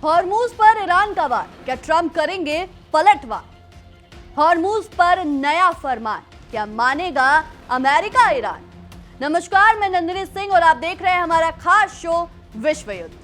Hormuz पर Iran का वार, क्या ट्रंप करेंगे पलटवार? हॉर्मूज पर नया फरमान, क्या मानेगा अमेरिका ईरान? नमस्कार, मैं नंदिनी सिंह और आप देख रहे हैं हमारा खास शो विश्व युद्ध।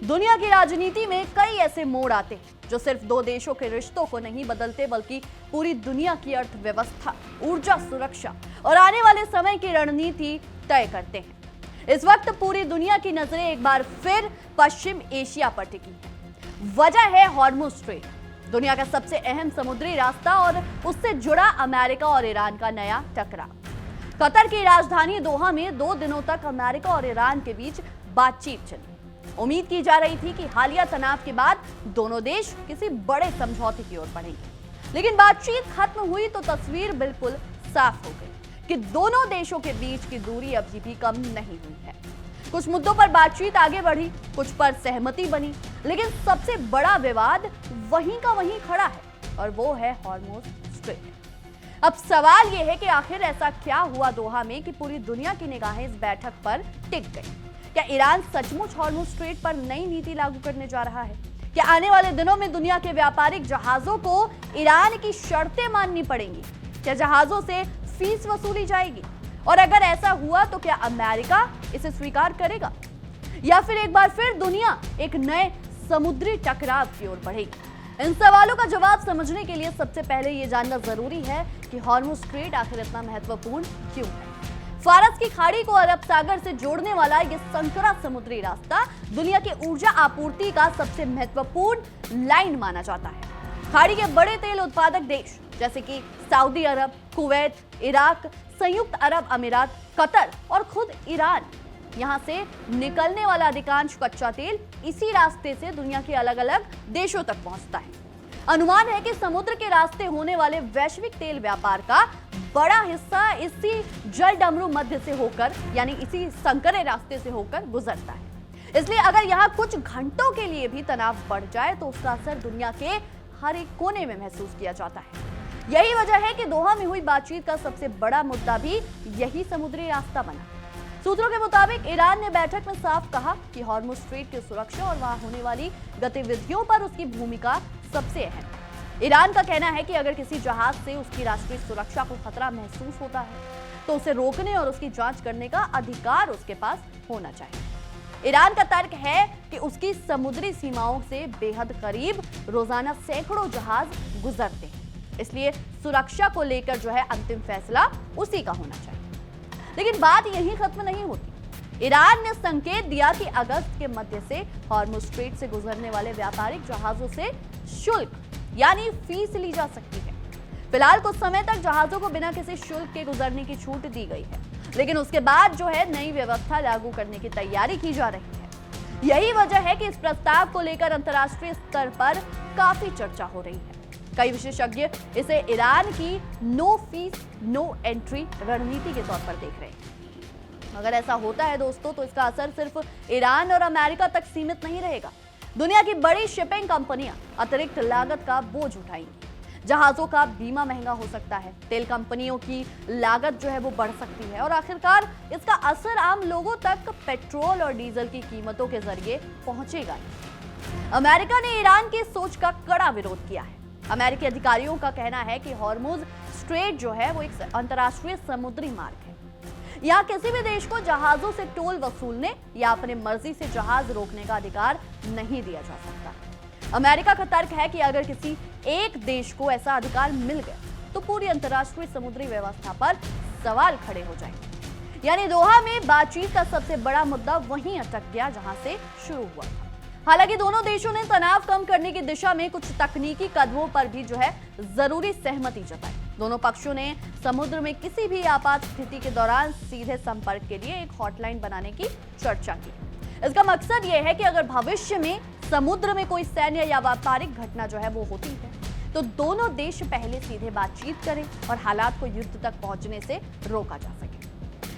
दुनिया की राजनीति में कई ऐसे मोड़ आते हैं जो सिर्फ दो देशों के रिश्तों को नहीं बदलते बल्कि पूरी दुनिया की अर्थव्यवस्था, ऊर्जा सुरक्षा और आने वाले समय की रणनीति तय करते हैं। इस वक्त पूरी दुनिया की नजरें एक बार फिर पश्चिम एशिया पर टिकी हैं। वजह है हॉर्मुज स्ट्रेट, दुनिया का सबसे अहम समुद्री रास्ता और उससे जुड़ा अमेरिका और ईरान का नया टकराव। कतर की राजधानी दोहा में 2 दिनों तक अमेरिका और ईरान के बीच बातचीत चली। उम्मीद की जा रही थी कि हालिया तनाव के बाद दोनों देश किसी बड़े समझौते की ओर बढ़ेंगे, लेकिन बातचीत खत्म हुई तो तस्वीर बिल्कुल साफ हो गई कि दोनों देशों के बीच की दूरी अभी भी कम नहीं हुई है। कुछ मुद्दों पर बातचीत आगे बढ़ी, कुछ पर सहमति बनी, लेकिन सबसे बड़ा विवाद वहीं का वहीं खड़ा है और वो है हॉर्मुज स्ट्रेट। अब सवाल यह है कि आखिर ऐसा क्या हुआ दोहा में कि पूरी दुनिया की निगाहें इस बैठक पर टिक गई। क्या ईरान सचमुच हॉर्मुज स्ट्रेट पर नई नीति लागू करने जा रहा है? क्या आने वाले दिनों में दुनिया के व्यापारिक जहाजों को ईरान की शर्तें माननी पड़ेंगी? क्या जहाजों से फीस वसूली जाएगी? और अगर ऐसा हुआ तो क्या अमेरिका इसे स्वीकार करेगा या फिर एक बार फिर दुनिया एक नए समुद्री टकराव की ओर बढ़ेगी? इन सवालों का जवाब समझने के लिए सबसे पहले यह जानना जरूरी है कि हॉर्मुज स्ट्रेट आखिर इतना महत्वपूर्ण क्यों है। फारस की खाड़ी को अरब सागर से जोड़ने वाला यह संकरा समुद्री रास्ता दुनिया की ऊर्जा आपूर्ति का सबसे महत्वपूर्ण लाइन माना जाता है। खाड़ी के बड़े तेल उत्पादक देश जैसे कि सऊदी अरब, कुवैत, इराक, संयुक्त अरब अमीरात, कतर और खुद ईरान, यहां से निकलने वाला अधिकांश कच्चा तेल इसी रास्ते से दुनिया के अलग अलग देशों तक पहुंचता है। अनुमान है कि समुद्र के रास्ते होने वाले वैश्विक तेल व्यापार का बड़ा हिस्सा इसी जल डमरू मध्य से होकर यानी इसी संकरे रास्ते से होकर गुजरता है। इसलिए अगर यहाँ कुछ घंटों के लिए भी तनाव बढ़ जाए तो उसका असर दुनिया के हर एक कोने में महसूस किया जाता है। यही वजह है कि दोहा में हुई बातचीत का सबसे बड़ा मुद्दा भी यही समुद्री रास्ता बना। सूत्रों के मुताबिक ईरान ने बैठक में साफ कहा कि हॉर्मुज स्ट्रेट की सुरक्षा और वहां होने वाली गतिविधियों पर उसकी भूमिका सबसे अहम है। ईरान का कहना है कि अगर किसी जहाज से उसकी राष्ट्रीय सुरक्षा को खतरा महसूस होता है तो उसे रोकने और उसकी जांच करने का अधिकार उसके पास होना चाहिए। ईरान का तर्क है कि उसकी समुद्री सीमाओं से बेहद करीब रोजाना सैकड़ों जहाज गुजरते हैं, इसलिए सुरक्षा को लेकर जो है अंतिम फैसला उसी का होना चाहिए। लेकिन बात यहीं खत्म नहीं होती। ईरान ने संकेत दिया कि अगस्त के मध्य से हॉर्मुज स्ट्रेट से गुजरने वाले व्यापारिक जहाजों से शुल्क यानी फीस ली जा सकती है। फिलहाल कुछ समय तक जहाजों को बिना किसी शुल्क के गुजरने की छूट दी गई है, लेकिन उसके बाद जो है नई व्यवस्था लागू करने की तैयारी की जा रही है। यही वजह है कि इस प्रस्ताव को लेकर अंतर्राष्ट्रीय स्तर पर काफी चर्चा हो रही है। कई विशेषज्ञ इसे ईरान की नो फीस नो एंट्री रणनीति के तौर पर देख रहे हैं। अगर ऐसा होता है दोस्तों तो इसका असर सिर्फ ईरान और अमेरिका तक सीमित नहीं रहेगा। दुनिया की बड़ी शिपिंग कंपनियां अतिरिक्त लागत का बोझ उठाएंगी। जहाजों का बीमा महंगा हो सकता है, तेल कंपनियों की लागत जो है वो बढ़ सकती है और आखिरकार इसका असर आम लोगों तक पेट्रोल और डीजल की कीमतों के जरिए पहुंचेगा। अमेरिका ने ईरान की सोच का कड़ा विरोध किया है। अमेरिकी अधिकारियों का कहना है कि हॉर्मुज स्ट्रेट जो है वो एक अंतर्राष्ट्रीय समुद्री मार्ग है। यहाँ किसी भी देश को जहाजों से टोल वसूलने या अपने मर्जी से जहाज रोकने का अधिकार नहीं दिया जा सकता। अमेरिका का तर्क है कि अगर किसी एक देश को ऐसा अधिकार मिल गया तो पूरी अंतर्राष्ट्रीय समुद्री व्यवस्था पर सवाल खड़े हो जाएंगे। यानी दोहा में बातचीत का सबसे बड़ा मुद्दा वहीं अटक गया जहां से शुरू हुआ था। हालांकि दोनों देशों ने तनाव कम करने की दिशा में कुछ तकनीकी कदमों पर भी जो है जरूरी सहमति जताई। दोनों पक्षों ने समुद्र में किसी भी आपात स्थिति के दौरान सीधे संपर्क के लिए एक हॉटलाइन बनाने की चर्चा की। इसका मकसद यह है कि अगर भविष्य में समुद्र में कोई सैन्य या व्यापारिक घटना जो है वो होती है तो दोनों देश पहले सीधे बातचीत करें और हालात को युद्ध तक पहुंचने से रोका जा सके।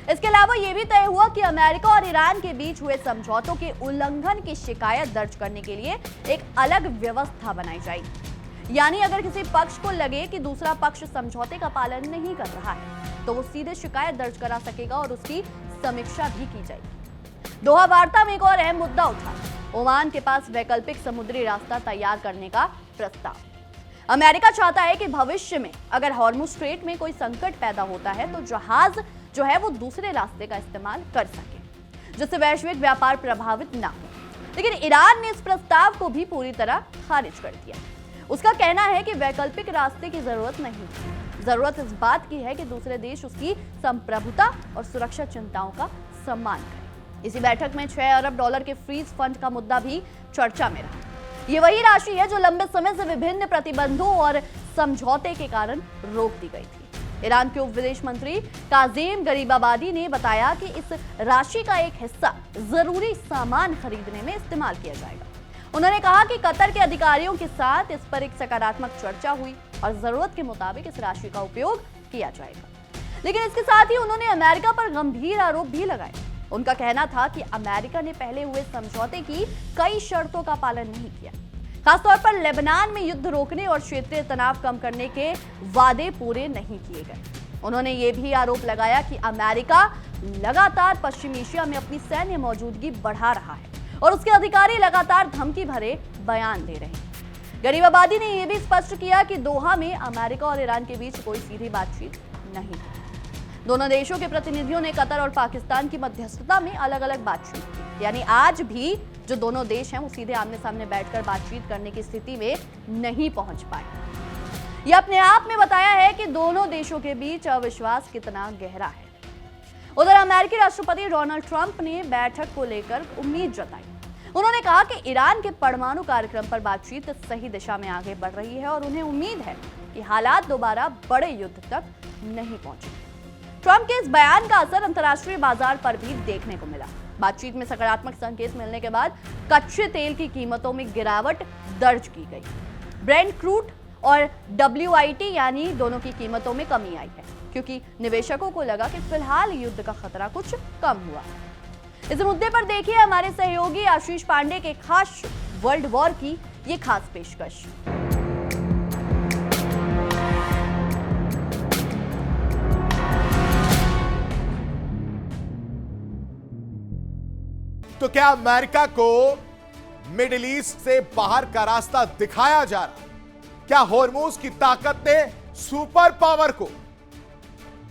इसके अलावा यह भी तय हुआ कि अमेरिका और ईरान के बीच हुए समझौतों के उल्लंघन की शिकायत दर्ज करने के लिए एक अलग व्यवस्था बनाई जाएगी। यानी अगर किसी पक्ष को लगे कि दूसरा पक्ष समझौते का पालन नहीं कर रहा है तो वो सीधे शिकायत दर्ज करा सकेगा और उसकी समीक्षा भी की जाएगी। दोहा वार्ता में एक और अहम मुद्दा उठा, ओमान के पास वैकल्पिक समुद्री रास्ता तैयार करने का प्रस्ताव। अमेरिका चाहता है कि भविष्य में अगर हॉर्मुज स्ट्रेट में कोई संकट पैदा होता है तो जहाज जो है वो दूसरे रास्ते का इस्तेमाल कर सके, जिससे वैश्विक व्यापार प्रभावित ना हो। लेकिन ईरान ने इस प्रस्ताव को भी पूरी तरह खारिज कर दिया। उसका कहना है कि वैकल्पिक रास्ते की जरूरत नहीं है, जरूरत इस बात की है कि दूसरे देश उसकी संप्रभुता और सुरक्षा चिंताओं का सम्मान करें। इसी बैठक में 6 अरब डॉलर के फ्रीज फंड का मुद्दा भी चर्चा में रहा। ये वही राशि है जो लंबे समय से विभिन्न प्रतिबंधों और समझौते के कारण रोक दी गई थी। ईरान के उप विदेश मंत्री काजिम गरीबाबादी ने बताया कि इस राशि का एक हिस्सा जरूरी सामान खरीदने में इस्तेमाल किया जाएगा। उन्होंने कहा कि कतर के अधिकारियों के साथ इस पर एक सकारात्मक चर्चा हुई और जरूरत के मुताबिक इस राशि का उपयोग किया जाएगा। लेकिन इसके साथ ही उन्होंने अमेरिका पर गंभीर आरोप भी लगाए। उनका कहना था कि अमेरिका ने पहले हुए समझौते की कई शर्तों का पालन नहीं किया, खासतौर पर लेबनान में युद्ध रोकने और क्षेत्रीय तनाव कम करने के वादे पूरे नहीं किए गए। उन्होंने ये भी आरोप लगाया कि अमेरिका लगातार पश्चिम एशिया में अपनी सैन्य मौजूदगी बढ़ा रहा है और उसके अधिकारी लगातार धमकी भरे बयान दे रहे हैं। गरीबाबादी ने यह भी स्पष्ट किया कि दोहा में अमेरिका और ईरान के बीच कोई सीधी बातचीत नहीं है। दोनों देशों के प्रतिनिधियों ने कतर और पाकिस्तान की मध्यस्थता में अलग अलग बातचीत की, यानी आज भी जो दोनों देश हैं वो सीधे आमने सामने बैठकर बातचीत करने की स्थिति में नहीं पहुंच पाए। यह अपने आप में बताया है कि दोनों देशों के बीच अविश्वास कितना गहरा है। उधर अमेरिकी राष्ट्रपति डोनाल्ड ट्रंप ने बैठक को लेकर उम्मीद जताई। उन्होंने कहा कि ईरान के परमाणु कार्यक्रम पर बातचीत सही दिशा में आगे बढ़ रही है और उन्हें उम्मीद है कि हालात दोबारा बड़े युद्ध तक नहीं पहुंचे। ट्रंप के इस बयान का असर अंतर्राष्ट्रीय बाजार पर भी देखने को मिला। बातचीत में सकारात्मक संकेत मिलने के बाद कच्चे तेल की कीमतों में गिरावट दर्ज की गई। ब्रेंट क्रूड और WTI यानी दोनों की कीमतों में कमी आई है, क्योंकि निवेशकों को लगा कि फिलहाल युद्ध का खतरा कुछ कम हुआ। इस मुद्दे पर देखिए हमारे सहयोगी आशीष पांडे के खास वर्ल्ड वॉर की ये खास पेशकश। तो क्या अमेरिका को मिडिल ईस्ट से बाहर का रास्ता दिखाया जा रहा? क्या हॉर्मुज की ताकत ने सुपर पावर को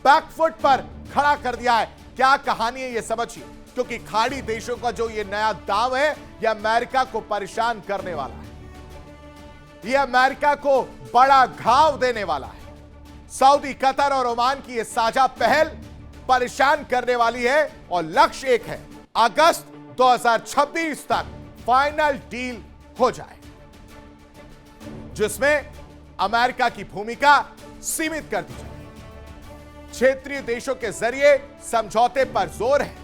बैकफुट पर खड़ा कर दिया है? क्या कहानी है ये समझिए, क्योंकि खाड़ी देशों का जो ये नया दाव है यह अमेरिका को परेशान करने वाला है। यह अमेरिका को बड़ा घाव देने वाला है। सऊदी, कतर और ओमान की यह साझा पहल परेशान करने वाली है और लक्ष्य एक है, अगस्त 2026 तक फाइनल डील हो जाए, जिसमें अमेरिका की भूमिका सीमित कर दी जाए। क्षेत्रीय देशों के जरिए समझौते पर जोर है,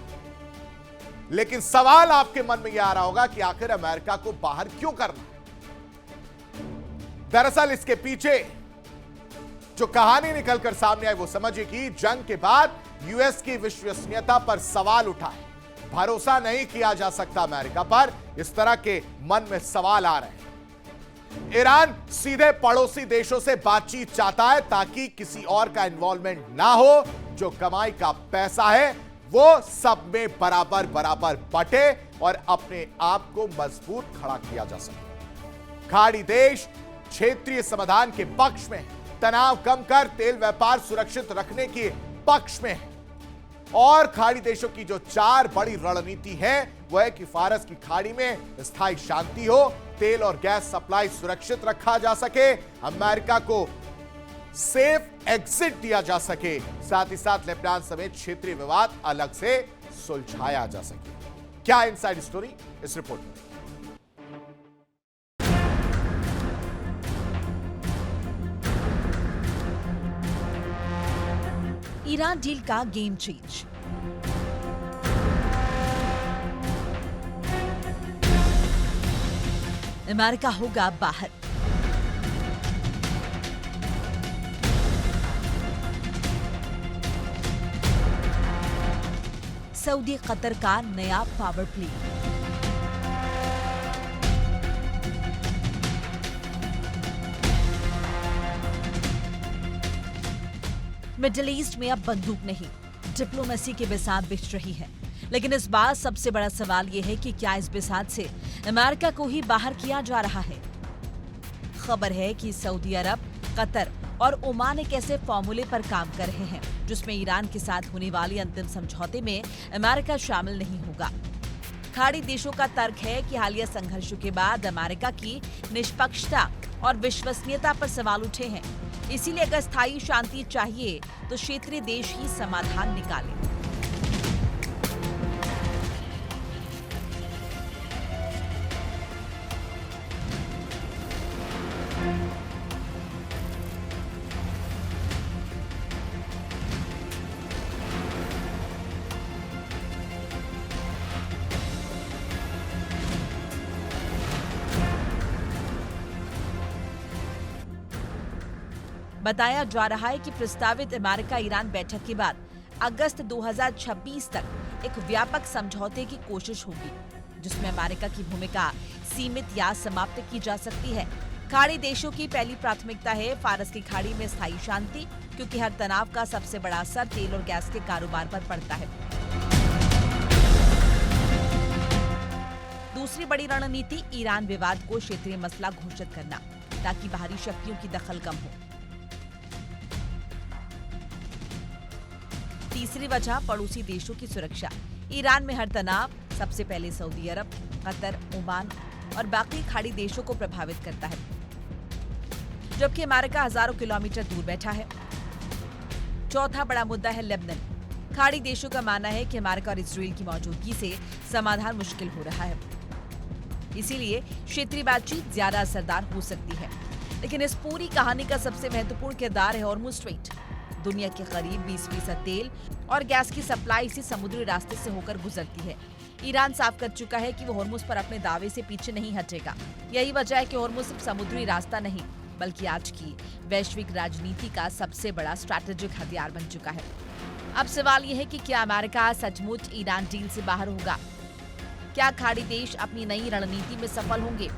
लेकिन सवाल आपके मन में यह आ रहा होगा कि आखिर अमेरिका को बाहर क्यों करना है? दरअसल इसके पीछे जो कहानी निकलकर सामने आई वो समझिए कि जंग के बाद यूएस की विश्वसनीयता पर सवाल उठा है। भरोसा नहीं किया जा सकता अमेरिका पर, इस तरह के मन में सवाल आ रहे हैं। ईरान सीधे पड़ोसी देशों से बातचीत चाहता है ताकि किसी और का इन्वॉल्वमेंट ना हो। जो कमाई का पैसा है वो सब में बराबर बराबर बटे और अपने आप को मजबूत खड़ा किया जा सके। खाड़ी देश क्षेत्रीय समाधान के पक्ष में, तनाव कम कर तेल व्यापार सुरक्षित रखने के पक्ष में है। और खाड़ी देशों की जो 4 बड़ी रणनीति है वो है कि फारस की खाड़ी में स्थायी शांति हो, तेल और गैस सप्लाई सुरक्षित रखा जा सके, अमेरिका को सेफ एग्जिट दिया जा सके, साथ ही साथ लेबनान समेत क्षेत्रीय विवाद अलग से सुलझाया जा सके। क्या इनसाइड स्टोरी इस रिपोर्ट में? ईरान डील का गेम चेंज। अमेरिका होगा बाहर। सऊदी कतर का नया पावर प्ले। मिडिल ईस्ट में अब बंदूक नहीं, डिप्लोमेसी के बिसात बिछ रही है। लेकिन इस बार सबसे बड़ा सवाल यह है कि क्या इस बिसात से अमेरिका को ही बाहर किया जा रहा है। खबर है कि सऊदी अरब, कतर और ओमान एक ऐसे फॉर्मूले पर काम कर रहे हैं जिसमें ईरान के साथ होने वाले अंतिम समझौते में अमेरिका शामिल नहीं होगा। खाड़ी देशों का तर्क है कि हालिया संघर्षों के बाद अमेरिका की निष्पक्षता और विश्वसनीयता पर सवाल उठे हैं। इसीलिए अगर स्थायी शांति चाहिए तो क्षेत्रीय देश ही समाधान निकालें। बताया जा रहा है कि प्रस्तावित अमेरिका ईरान बैठक के बाद अगस्त 2026 तक एक व्यापक समझौते की कोशिश होगी, जिसमें अमेरिका की भूमिका सीमित या समाप्त की जा सकती है। खाड़ी देशों की पहली प्राथमिकता है फारस की खाड़ी में स्थायी शांति, क्योंकि हर तनाव का सबसे बड़ा असर तेल और गैस के कारोबार पर पड़ता है। दूसरी बड़ी रणनीति ईरान विवाद को क्षेत्रीय मसला घोषित करना, ताकि बाहरी शक्तियों की दखल कम हो। तीसरी वजह पड़ोसी देशों की सुरक्षा। ईरान में हर तनाव सबसे पहले सऊदी अरब, कतर, ओमान और बाकी खाड़ी देशों को प्रभावित करता है, जबकि अमेरिका हजारों किलोमीटर दूर बैठा है। चौथा बड़ा मुद्दा है लेबनान। खाड़ी देशों का मानना है कि अमेरिका और इजराइल की मौजूदगी से समाधान मुश्किल हो रहा है, इसीलिए क्षेत्रीय बातचीत ज्यादा असरदार हो सकती है। लेकिन इस पूरी कहानी का सबसे महत्वपूर्ण किरदार है हॉर्मुज़ स्ट्रेट। दुनिया के करीब 20% तेल और गैस की सप्लाई इसी समुद्री रास्ते से होकर गुजरती है। ईरान साफ कर चुका है कि वो हॉर्मुज़ पर अपने दावे से पीछे नहीं हटेगा। यही वजह है कि हॉर्मुज़ सिर्फ समुद्री रास्ता नहीं, बल्कि आज की वैश्विक राजनीति का सबसे बड़ा स्ट्रैटेजिक हथियार बन चुका है। अब सवाल यह है कि क्या अमेरिका सचमुच ईरान डील से बाहर होगा? क्या खाड़ी देश अपनी नई रणनीति में सफल होंगे,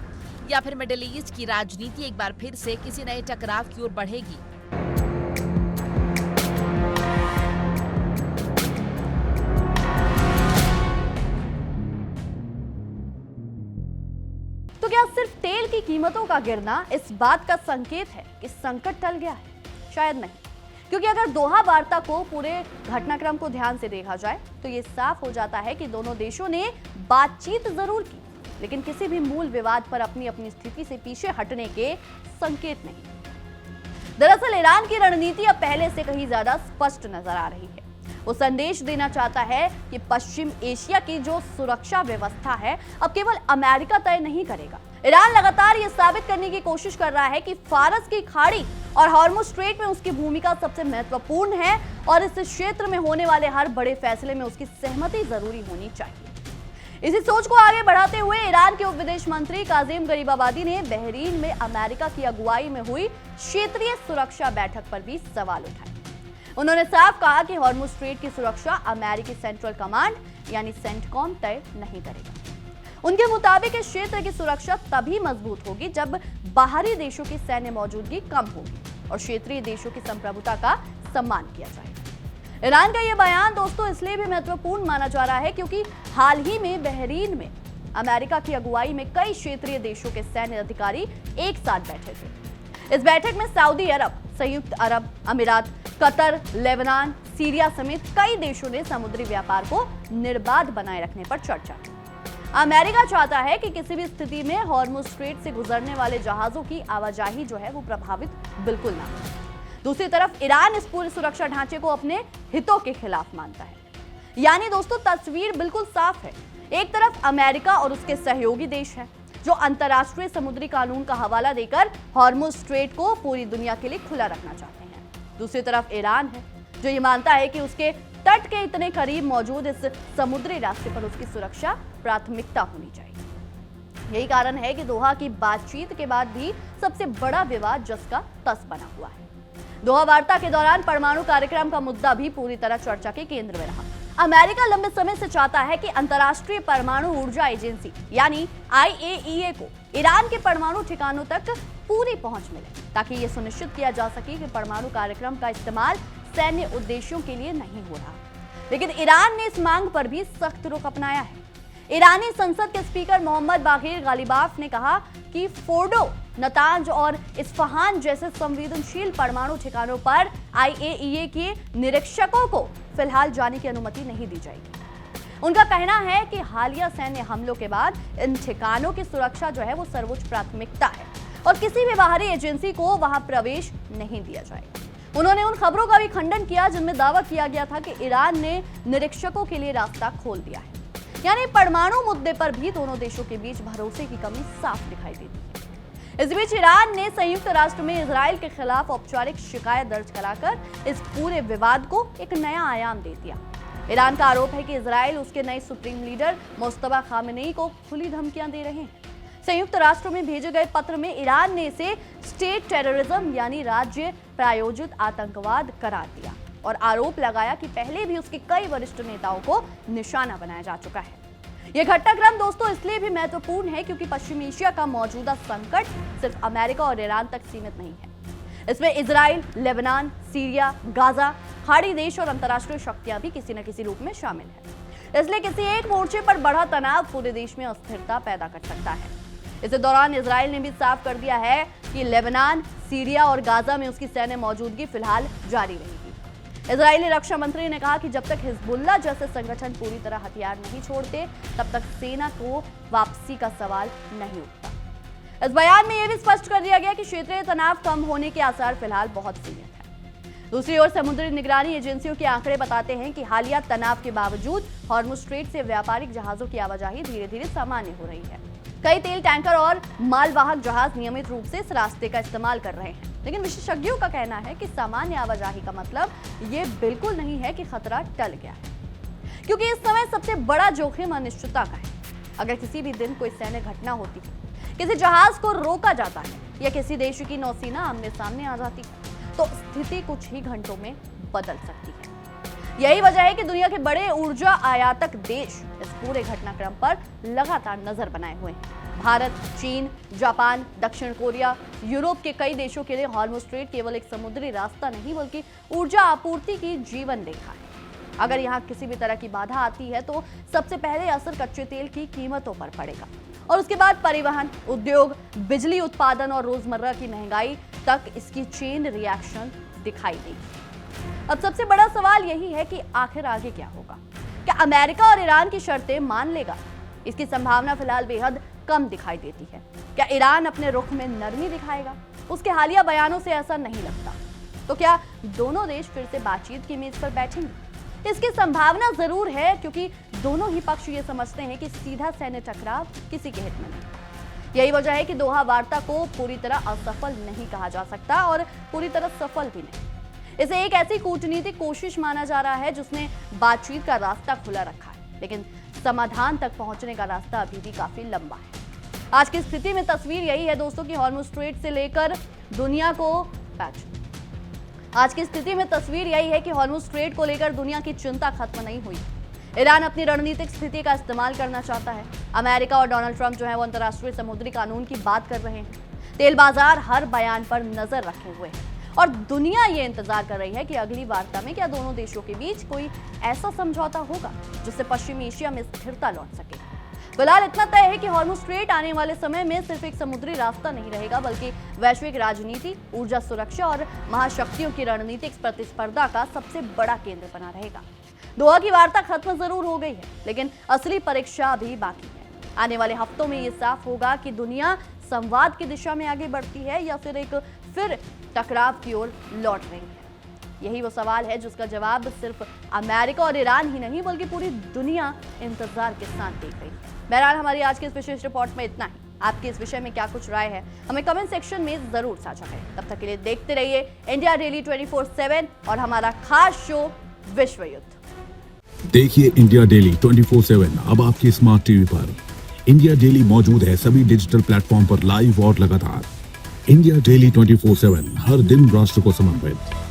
या फिर मिडिल ईस्ट की राजनीति एक बार फिर से किसी नए टकराव की ओर बढ़ेगी? तो क्या सिर्फ तेल की कीमतों का गिरना इस बात का संकेत है कि संकट टल गया है? शायद नहीं, क्योंकि अगर दोहा वार्ता को पूरे घटनाक्रम को ध्यान से देखा जाए तो ये साफ हो जाता है कि दोनों देशों ने बातचीत जरूर की, लेकिन किसी भी मूल विवाद पर अपनी अपनी स्थिति से पीछे हटने के संकेत नहीं। दरअसल ईरान की रणनीति अब पहले से कहीं ज्यादा स्पष्ट नजर आ रही है। वो संदेश देना चाहता है कि पश्चिम एशिया की जो सुरक्षा व्यवस्था है अब केवल अमेरिका तय नहीं करेगा। ईरान लगातार ये साबित करने की कोशिश कर रहा है कि फारस की खाड़ी और हॉर्मुज़ स्ट्रेट में उसकी भूमिका सबसे महत्वपूर्ण है और इस क्षेत्र में होने वाले हर बड़े फैसले में उसकी सहमति जरूरी होनी चाहिए। इसी सोच को आगे बढ़ाते हुए ईरान के उप विदेश मंत्री काजिम गरीबाबादी ने बहरीन में अमेरिका की अगुवाई में हुई क्षेत्रीय सुरक्षा बैठक पर भी सवाल उठाए। उन्होंने साफ कहा कि हॉर्मुज़ स्ट्रेट की सुरक्षा अमेरिकी सेंट्रल कमांड यानी सेंटकॉम तय नहीं करेगा। उनके मुताबिक इस क्षेत्र की सुरक्षा तभी मजबूत होगी जब बाहरी देशों की सैन्य मौजूदगी कम होगी और क्षेत्रीय देशों की संप्रभुता का सम्मान किया जाएगा। ईरान का यह बयान दोस्तों इसलिए भी महत्वपूर्ण माना जा रहा है क्योंकि हाल ही में बहरीन में अमेरिका की अगुवाई में कई क्षेत्रीय देशों के सैन्य अधिकारी एक साथ बैठे थे। इस बैठक में सऊदी अरब, संयुक्त अरब अमीरात, कतर, लेबनान, सीरिया समेत कई देशों ने समुद्री व्यापार को निर्बाध बनाए रखने पर चर्चा की। अमेरिका चाहता है कि किसी भी स्थिति में हॉर्मुज़ स्ट्रेट से गुजरने वाले जहाजों की आवाजाही जो है वो प्रभावित बिल्कुल ना हो। दूसरी तरफ ईरान इस पूरे सुरक्षा ढांचे को अपने हितों के खिलाफ मानता है। यानी दोस्तों तस्वीर बिल्कुल साफ है। एक तरफ अमेरिका और उसके सहयोगी देश है जो अंतर्राष्ट्रीय समुद्री कानून का हवाला देकर हॉर्मुज़ स्ट्रेट को पूरी दुनिया के लिए खुला रखना चाहते हैं। दूसरी तरफ ईरान है जो ये मानता है कि उसके तट के इतने करीब मौजूद इस समुद्री रास्ते पर उसकी सुरक्षा प्राथमिकता होनी चाहिए। यही कारण है कि दोहा की बातचीत के बाद भी सबसे बड़ा विवाद जस का तस बना हुआ है। दोहा वार्ता के दौरान परमाणु कार्यक्रम का मुद्दा भी पूरी तरह चर्चा के केंद्र में रहा। अमेरिका लंबे समय से चाहता है कि अंतर्राष्ट्रीय परमाणु ऊर्जा एजेंसी यानी IAEA को ईरान के परमाणु ठिकानों तक पूरी पहुंच मिले, ताकि यह सुनिश्चित किया जा सके कि परमाणु कार्यक्रम का इस्तेमाल सैन्य उद्देश्यों के लिए नहीं हो रहा। लेकिन ईरान ने इस मांग पर भी सख्त रुख अपनाया है। ईरानी संसद के स्पीकर मोहम्मद बागिर गालिबाफ ने कहा कि फोर्डो, नतांज और इस्फहान जैसे संवेदनशील परमाणु ठिकानों पर IAEA के निरीक्षकों को फिलहाल जाने की अनुमति नहीं दी जाएगी। उनका कहना है कि हालिया सैन्य हमलों के बाद इन ठिकानों की सुरक्षा जो है वो सर्वोच्च प्राथमिकता है और किसी भी बाहरी एजेंसी को वहां प्रवेश नहीं दिया जाएगा। उन्होंने उन खबरों का भी खंडन किया जिनमें दावा किया गया था कि ईरान ने निरीक्षकों के लिए रास्ता खोल दिया है। यानी परमाणु मुद्दे पर भी दोनों देशों के बीच भरोसे की कमी साफ दिखाई देती है। इस बीच ईरान ने संयुक्त राष्ट्र में इजराइल के खिलाफ औपचारिक शिकायत दर्ज कराकर इस पूरे विवाद को एक नया आयाम दे दिया। ईरान का आरोप है कि इजराइल उसके नए सुप्रीम लीडर मुस्तफा खामेनेई को खुली धमकियां दे रहे हैं। संयुक्त राष्ट्र में भेजे गए पत्र में ईरान ने इसे स्टेट टेररिज्म यानी राज्य प्रायोजित आतंकवाद करार दिया और आरोप लगाया कि पहले भी उसके कई वरिष्ठ नेताओं को निशाना बनाया जा चुका है। यह घटनाक्रम दोस्तों इसलिए भी महत्वपूर्ण है क्योंकि पश्चिम एशिया का मौजूदा संकट सिर्फ अमेरिका और ईरान तक सीमित नहीं है। इसमें इजराइल, लेबनान, सीरिया, गाजा, खाड़ी देश और अंतर्राष्ट्रीय शक्तियां भी किसी न किसी रूप में शामिल है। इसलिए किसी एक मोर्चे पर बढ़ा तनाव पूरे देश में अस्थिरता पैदा कर सकता है। इस दौरान इजराइल ने भी साफ कर दिया है कि लेबनान, सीरिया और गाजा में उसकी सैन्य मौजूदगी फिलहाल जारी रहेगी। इजरायली रक्षा मंत्री ने कहा कि जब तक हिजबुल्लाह जैसे संगठन पूरी तरह हथियार नहीं छोड़ते तब तक सेना को वापसी का सवाल नहीं उठता। इस बयान में यह भी स्पष्ट कर दिया गया कि क्षेत्रीय तनाव कम होने के आसार फिलहाल बहुत सीमित है। दूसरी ओर समुद्री निगरानी एजेंसियों के आंकड़े बताते हैं कि हालिया तनाव के बावजूद हॉर्मुज़ स्ट्रेट से व्यापारिक जहाजों की आवाजाही धीरे धीरे सामान्य हो रही है। कई तेल टैंकर और मालवाहक जहाज नियमित रूप से इस रास्ते का इस्तेमाल कर रहे हैं। लेकिन विशेषज्ञों का कहना है कि सामान्य आवाजाही का मतलब ये बिल्कुल नहीं है कि खतरा टल गया है, क्योंकि इस समय सबसे बड़ा जोखिम अनिश्चितता का है। अगर किसी भी दिन कोई सैन्य घटना होती है, किसी जहाज को रोका जाता है या किसी देश की नौसेना आमने सामने आ जाती है तो स्थिति कुछ ही घंटों में बदल सकती है। यही वजह है कि दुनिया के बड़े ऊर्जा आयातक देश इस पूरे घटनाक्रम पर लगातार नजर बनाए हुए हैं। भारत, चीन, जापान, दक्षिण कोरिया, यूरोप के कई देशों के लिए हॉर्मुज़ स्ट्रेट केवल एक समुद्री रास्ता नहीं बल्कि ऊर्जा आपूर्ति की जीवन रेखा है। अगर यहाँ किसी भी तरह की बाधा आती है तो सबसे पहले असर कच्चे तेल की कीमतों पर पड़ेगा और उसके बाद परिवहन, उद्योग, बिजली उत्पादन और रोजमर्रा की महंगाई तक इसकी चेन रिएक्शन दिखाई देगी। अब सबसे बड़ा सवाल यही है कि आखिर आगे क्या होगा। क्या अमेरिका और ईरान की शर्तें मान लेगा? इसकी संभावना फिलहाल बेहद कम दिखाई देती है। क्या ईरान अपने रुख में नरमी दिखाएगा? उसके हालिया बयानों से ऐसा नहीं लगता। तो क्या दोनों देश फिर से बातचीत की मेज पर बैठेंगे? इसकी संभावना जरूर है, क्योंकि दोनों ही पक्ष ये समझते हैं कि सीधा सैन्य टकराव किसी के हित में नहीं। यही वजह है कि दोहा वार्ता को पूरी तरह असफल नहीं कहा जा सकता और पूरी तरह सफल भी नहीं। इसे एक ऐसी कूटनीतिक कोशिश माना जा रहा है जिसने बातचीत का रास्ता खुला रखा है, लेकिन समाधान तक पहुंचने का रास्ता अभी भी काफी लंबा है। आज की स्थिति में तस्वीर यही है दोस्तों कि हॉर्मुज़ स्ट्रेट से लेकर दुनिया को आज की स्थिति में तस्वीर यही है कि हॉर्मुज़ स्ट्रेट को लेकर दुनिया की चिंता खत्म नहीं हुई। ईरान अपनी रणनीतिक स्थिति का इस्तेमाल करना चाहता है। अमेरिका और डोनाल्ड ट्रंप जो है वो अंतर्राष्ट्रीय समुद्री कानून की बात कर रहे हैं। तेल बाजार हर बयान पर नजर रखे हुए हैं और दुनिया ये इंतजार कर रही है कि अगली वार्ता में क्या दोनों देशों के बीच कोई ऐसा समझौता होगा जिससे पश्चिमी एशिया में स्थिरता लौट सके। फिलहाल इतना तय है कि हॉर्मुज़ स्ट्रेट आने वाले समय में सिर्फ एक समुद्री रास्ता नहीं रहेगा, बल्कि वैश्विक राजनीति, ऊर्जा सुरक्षा और महाशक्तियों की रणनीतिक प्रतिस्पर्धा का सबसे बड़ा केंद्र बना रहेगा। दोहा की वार्ता खत्म जरूर हो गई है, लेकिन असली परीक्षा अभी बाकी है। आने वाले हफ्तों में ये साफ होगा कि दुनिया संवाद की दिशा में आगे बढ़ती है या फिर टकराव की ओर लौट रही है। यही वो सवाल है जिसका जवाब सिर्फ अमेरिका और ईरान ही नहीं बल्कि पूरी दुनिया इंतजार के साथ देख रही है। बहरहाल हमारी आज की इस विशेष रिपोर्ट में इतना ही। आपकी इस विषय में क्या कुछ राय है हमें कमेंट सेक्शन में जरूर साझा करें। तब तक के लिए देखते रहिए इंडिया डेली 24/7 और हमारा खास शो विश्व युद्ध। देखिए इंडिया डेली 24/7 अब आपके स्मार्ट टीवी पर। इंडिया डेली मौजूद है सभी डिजिटल प्लेटफॉर्म पर लाइव और लगातार। इंडिया डेली 24/7 हर दिन राष्ट्र को समर्पित।